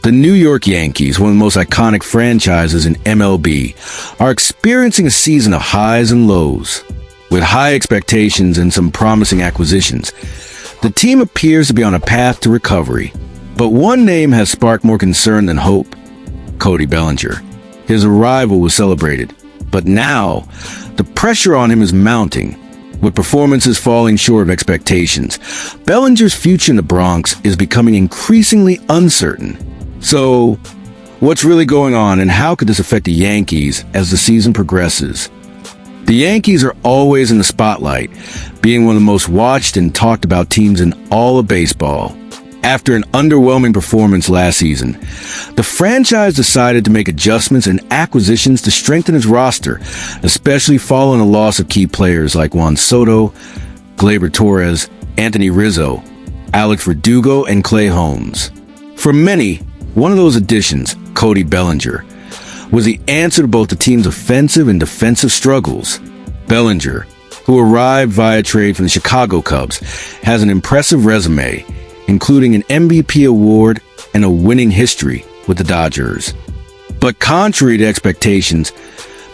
The New York Yankees, one of the most iconic franchises in MLB, are experiencing a season of highs and lows. With high expectations and some promising acquisitions, the team appears to be on a path to recovery. But one name has sparked more concern than hope: Cody Bellinger. His arrival was celebrated, but now the pressure on him is mounting. With performances falling short of expectations, Bellinger's future in the Bronx is becoming increasingly uncertain. So, what's really going on, and how could this affect the Yankees as the season progresses? The Yankees are always in the spotlight, being one of the most watched and talked about teams in all of baseball. After an underwhelming performance last season, the franchise decided to make adjustments and acquisitions to strengthen its roster, especially following the loss of key players like Juan Soto, Gleyber Torres, Anthony Rizzo, Alex Verdugo, and Clay Holmes. For many, one of those additions, Cody Bellinger, was the answer to both the team's offensive and defensive struggles. Bellinger, who arrived via trade from the Chicago Cubs, has an impressive resume, including an MVP award and a winning history with the Dodgers. But contrary to expectations,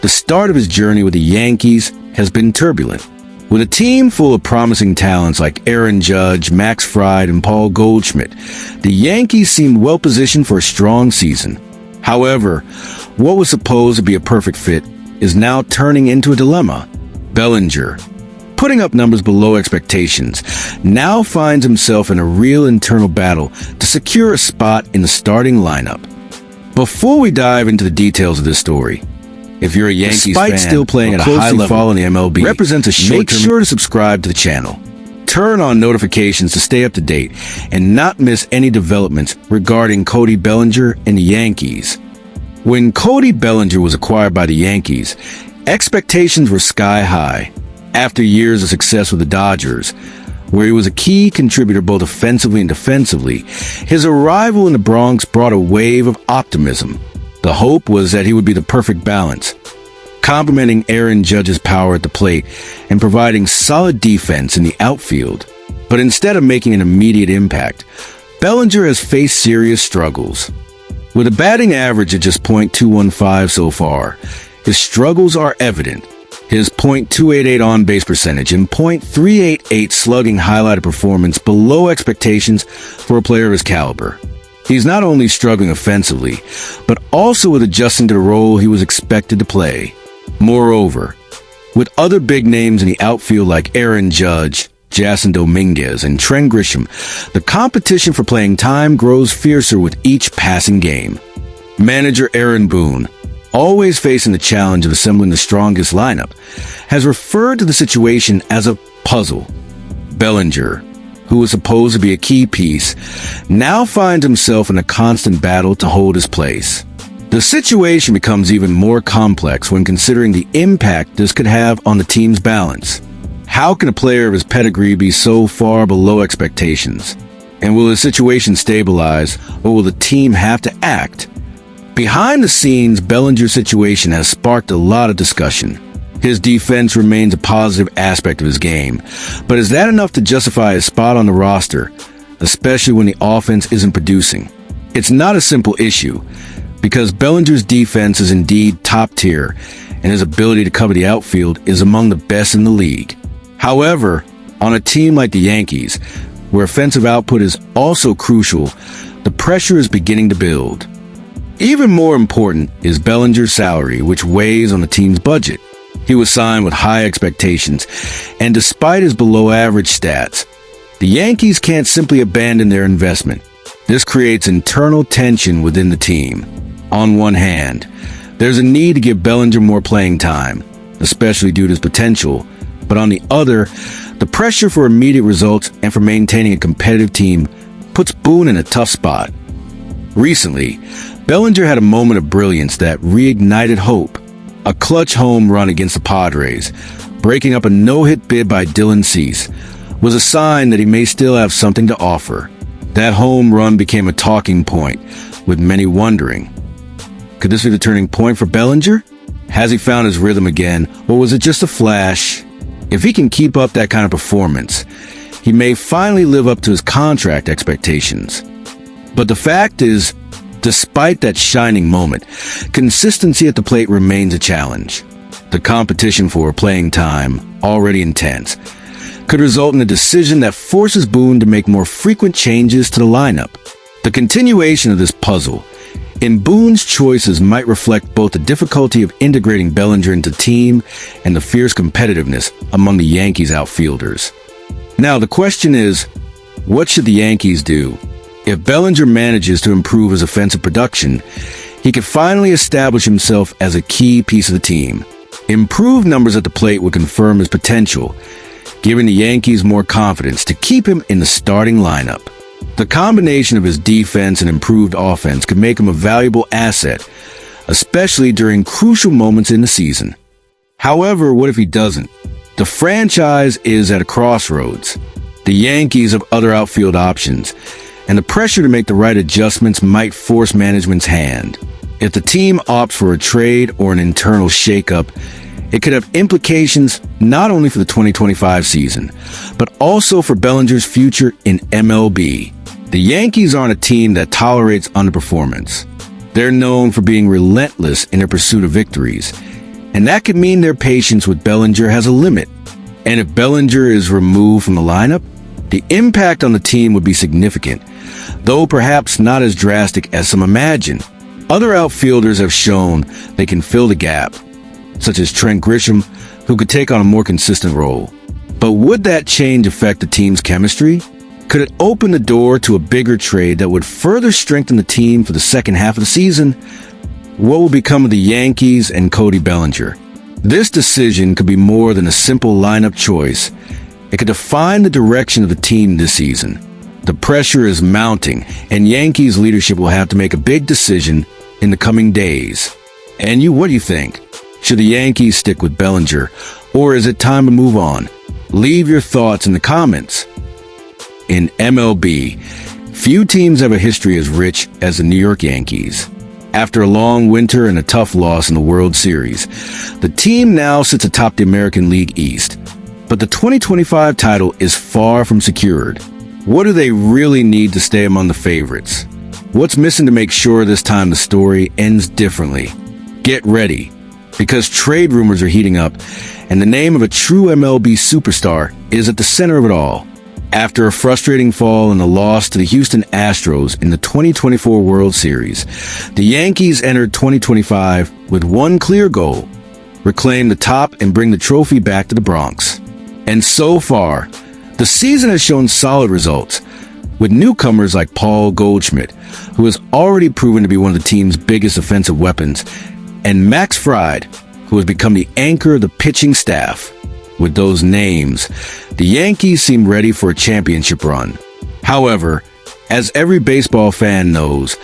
the start of his journey with the Yankees has been turbulent. With a team full of promising talents like Aaron Judge, Max Fried, and Paul Goldschmidt, the Yankees seemed well-positioned for a strong season. However, what was supposed to be a perfect fit is now turning into a dilemma. Bellinger, putting up numbers below expectations, now finds himself in a real internal battle to secure a spot in the starting lineup. Before we dive into the details of this story, if you're a Yankees fan, still playing at a high level, following the MLB, represents a short-term. Make sure to subscribe to the channel. Turn on notifications to stay up to date and not miss any developments regarding Cody Bellinger and the Yankees. When Cody Bellinger was acquired by the Yankees, expectations were sky high. After years of success with the Dodgers, where he was a key contributor both offensively and defensively, his arrival in the Bronx brought a wave of optimism. The hope was that he would be the perfect balance, complementing Aaron Judge's power at the plate and providing solid defense in the outfield. But instead of making an immediate impact, Bellinger has faced serious struggles. With a batting average of just .215 so far, his struggles are evident. His .288 on-base percentage and .388 slugging highlighted performance below expectations for a player of his caliber. He's not only struggling offensively, but also with adjusting to the role he was expected to play. Moreover, with other big names in the outfield like Aaron Judge, Jason Dominguez, and Trent Grisham, the competition for playing time grows fiercer with each passing game. Manager Aaron Boone, always facing the challenge of assembling the strongest lineup, has referred to the situation as a puzzle. Bellinger, who was supposed to be a key piece, now finds himself in a constant battle to hold his place. The situation becomes even more complex when considering the impact this could have on the team's balance. How can a player of his pedigree be so far below expectations? And will the situation stabilize, or will the team have to act? Behind the scenes, Bellinger's situation has sparked a lot of discussion. His defense remains a positive aspect of his game, but is that enough to justify his spot on the roster, especially when the offense isn't producing? It's not a simple issue, because Bellinger's defense is indeed top tier, and his ability to cover the outfield is among the best in the league. However, on a team like the Yankees, where offensive output is also crucial, the pressure is beginning to build. Even more important is Bellinger's salary, which weighs on the team's budget. He was signed with high expectations, and despite his below-average stats, the Yankees can't simply abandon their investment. This creates internal tension within the team. On one hand, there's a need to give Bellinger more playing time, especially due to his potential, but on the other, the pressure for immediate results and for maintaining a competitive team puts Boone in a tough spot. Recently, Bellinger had a moment of brilliance that reignited hope. A clutch home run against the Padres, breaking up a no-hit bid by Dylan Cease, was a sign that he may still have something to offer. That home run became a talking point, with many wondering, could this be the turning point for Bellinger? Has he found his rhythm again, or was it just a flash? If he can keep up that kind of performance, he may finally live up to his contract expectations. But the fact is, Despite that shining moment, consistency at the plate remains a challenge. The competition for playing time, already intense, could result in a decision that forces Boone to make more frequent changes to the lineup. The continuation of this puzzle in Boone's choices might reflect both the difficulty of integrating Bellinger into the team and the fierce competitiveness among the Yankees outfielders. Now, the question is, what should the Yankees do? If Bellinger manages to improve his offensive production, he could finally establish himself as a key piece of the team. Improved numbers at the plate would confirm his potential, giving the Yankees more confidence to keep him in the starting lineup. The combination of his defense and improved offense could make him a valuable asset, especially during crucial moments in the season. However, what if he doesn't? The franchise is at a crossroads. The Yankees have other outfield options, and the pressure to make the right adjustments might force management's hand. If the team opts for a trade or an internal shakeup, it could have implications not only for the 2025 season, but also for Bellinger's future in MLB. The Yankees aren't a team that tolerates underperformance. They're known for being relentless in their pursuit of victories, and that could mean their patience with Bellinger has a limit. And if Bellinger is removed from the lineup, the impact on the team would be significant, though perhaps not as drastic as some imagine. Other outfielders have shown they can fill the gap, such as Trent Grisham, who could take on a more consistent role. But would that change affect the team's chemistry? Could it open the door to a bigger trade that would further strengthen the team for the second half of the season? What will become of the Yankees and Cody Bellinger? This decision could be more than a simple lineup choice. It could define the direction of the team this season. The pressure is mounting, and Yankees leadership will have to make a big decision in the coming days. And what do you think? Should the Yankees stick with Bellinger, or is it time to move on? Leave your thoughts in the comments. In MLB, few teams have a history as rich as the New York Yankees. After a long winter and a tough loss in the World Series, the team now sits atop the American League East. But the 2025 title is far from secured. What do they really need to stay among the favorites? What's missing to make sure this time the story ends differently? Get ready, because trade rumors are heating up, and the name of a true MLB superstar is at the center of it all. After a frustrating fall and a loss to the Houston Astros in the 2024 World Series, the Yankees entered 2025 with one clear goal: reclaim the top and bring the trophy back to the Bronx. And so far, the season has shown solid results, with newcomers like Paul Goldschmidt, who has already proven to be one of the team's biggest offensive weapons, and Max Fried, who has become the anchor of the pitching staff. With those names, the Yankees seem ready for a championship run. However, as every baseball fan knows,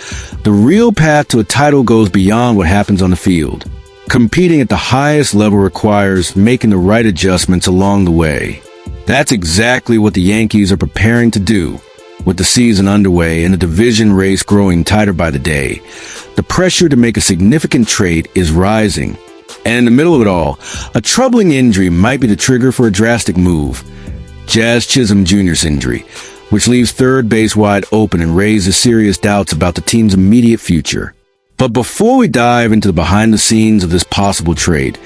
the real path to a title goes beyond what happens on the field. Competing at the highest level requires making the right adjustments along the way. That's exactly what the Yankees are preparing to do. With the season underway and the division race growing tighter by the day, the pressure to make a significant trade is rising. And in the middle of it all, a troubling injury might be the trigger for a drastic move. Jazz Chisholm Jr.'s injury, which leaves third base wide open and raises serious doubts about the team's immediate future. But before we dive into the behind the scenes of this possible trade,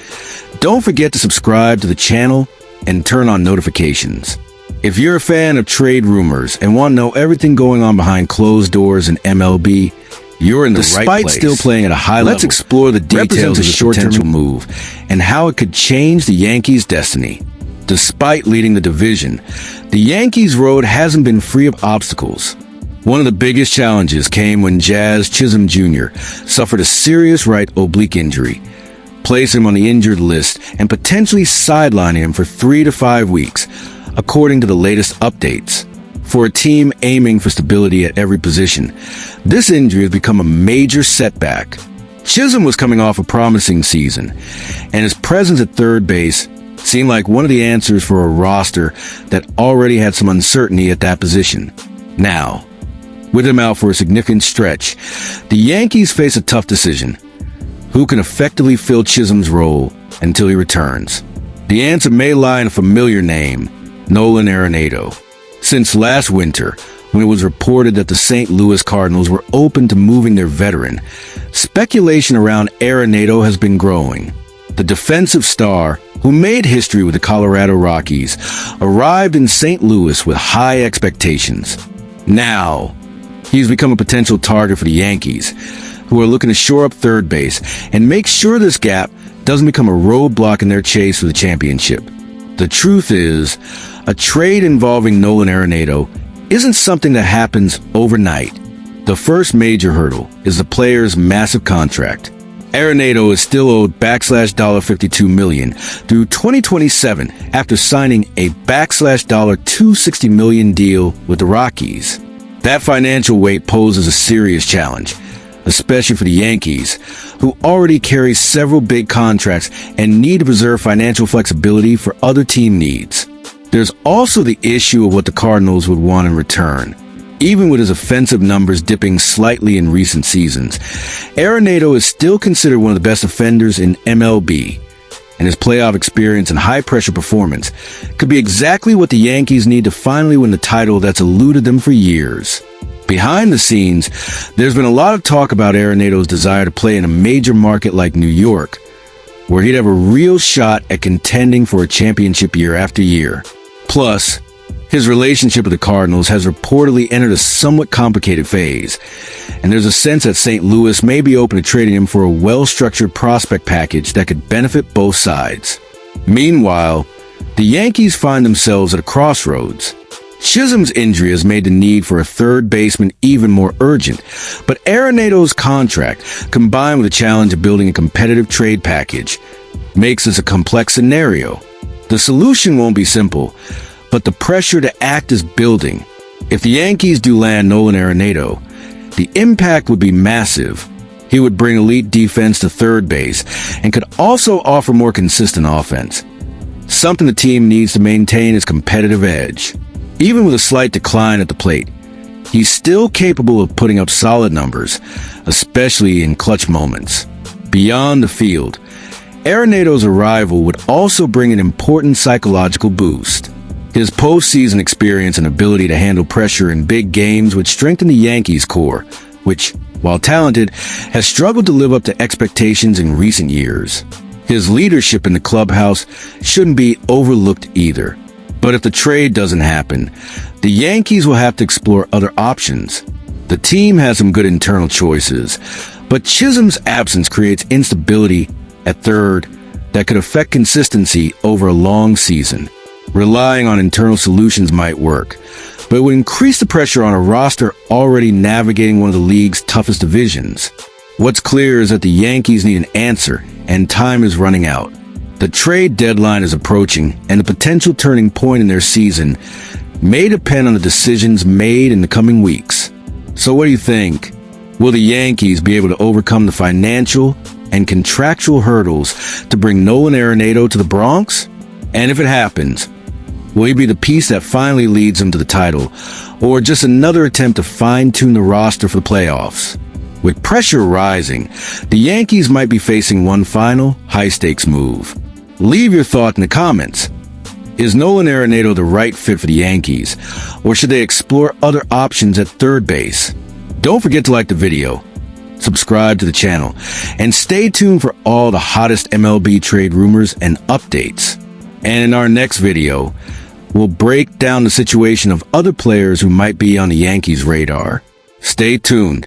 don't forget to subscribe to the channel and turn on notifications. If you're a fan of trade rumors and want to know everything going on behind closed doors in MLB, you're in the right place. Despite still playing at a high level, let's explore the details of the potential move and how it could change the Yankees' destiny. Despite leading the division, the Yankees' road hasn't been free of obstacles. One of the biggest challenges came when Jazz Chisholm Jr. suffered a serious right oblique injury, placing him on the injured list and potentially sidelining him for 3 to 5 weeks, according to the latest updates. For a team aiming for stability at every position, this injury has become a major setback. Chisholm was coming off a promising season, and his presence at third base seemed like one of the answers for a roster that already had some uncertainty at that position. Now, with him out for a significant stretch, the Yankees face a tough decision. Who can effectively fill Chisholm's role until he returns? The answer may lie in a familiar name: Nolan Arenado. Since last winter, when it was reported that the St. Louis Cardinals were open to moving their veteran, speculation around Arenado has been growing. The defensive star, who made history with the Colorado Rockies, arrived in St. Louis with high expectations. Now, he's become a potential target for the Yankees, who are looking to shore up third base and make sure this gap doesn't become a roadblock in their chase for the championship. The truth is, a trade involving Nolan Arenado isn't something that happens overnight. The first major hurdle is the player's massive contract. Arenado is still owed $52 million through 2027 after signing a $260 million deal with the Rockies. That financial weight poses a serious challenge, especially for the Yankees, who already carry several big contracts and need to preserve financial flexibility for other team needs. There's also the issue of what the Cardinals would want in return. Even with his offensive numbers dipping slightly in recent seasons, Arenado is still considered one of the best offenders in MLB, and his playoff experience and high-pressure performance could be exactly what the Yankees need to finally win the title that's eluded them for years. Behind the scenes, there's been a lot of talk about Arenado's desire to play in a major market like New York, where he'd have a real shot at contending for a championship year after year. Plus, his relationship with the Cardinals has reportedly entered a somewhat complicated phase, and there's a sense that St. Louis may be open to trading him for a well-structured prospect package that could benefit both sides. Meanwhile, the Yankees find themselves at a crossroads. Chisholm's injury has made the need for a third baseman even more urgent, but Arenado's contract, combined with the challenge of building a competitive trade package, makes this a complex scenario. The solution won't be simple, but the pressure to act is building. If the Yankees do land Nolan Arenado, the impact would be massive. He would bring elite defense to third base and could also offer more consistent offense, something the team needs to maintain its competitive edge. Even with a slight decline at the plate, he's still capable of putting up solid numbers, especially in clutch moments. Beyond the field, Arenado's arrival would also bring an important psychological boost. His postseason experience and ability to handle pressure in big games would strengthen the Yankees' core, which, while talented, has struggled to live up to expectations in recent years. His leadership in the clubhouse shouldn't be overlooked either. But if the trade doesn't happen, the Yankees will have to explore other options. The team has some good internal choices, but Chisholm's absence creates instability at third that could affect consistency over a long season. Relying on internal solutions might work, but it would increase the pressure on a roster already navigating one of the league's toughest divisions. What's clear is that the Yankees need an answer, and time is running out. The trade deadline is approaching, and the potential turning point in their season may depend on the decisions made in the coming weeks. So what do you think? Will the Yankees be able to overcome the financial and contractual hurdles to bring Nolan Arenado to the Bronx? And if it happens, will he be the piece that finally leads them to the title, or just another attempt to fine-tune the roster for the playoffs? With pressure rising, the Yankees might be facing one final, high-stakes move. Leave your thought in the comments. Is Nolan Arenado the right fit for the Yankees, or should they explore other options at third base? Don't forget to like the video, subscribe to the channel, and stay tuned for all the hottest MLB trade rumors and updates. And in our next video, we'll break down the situation of other players who might be on the Yankees' radar. Stay tuned.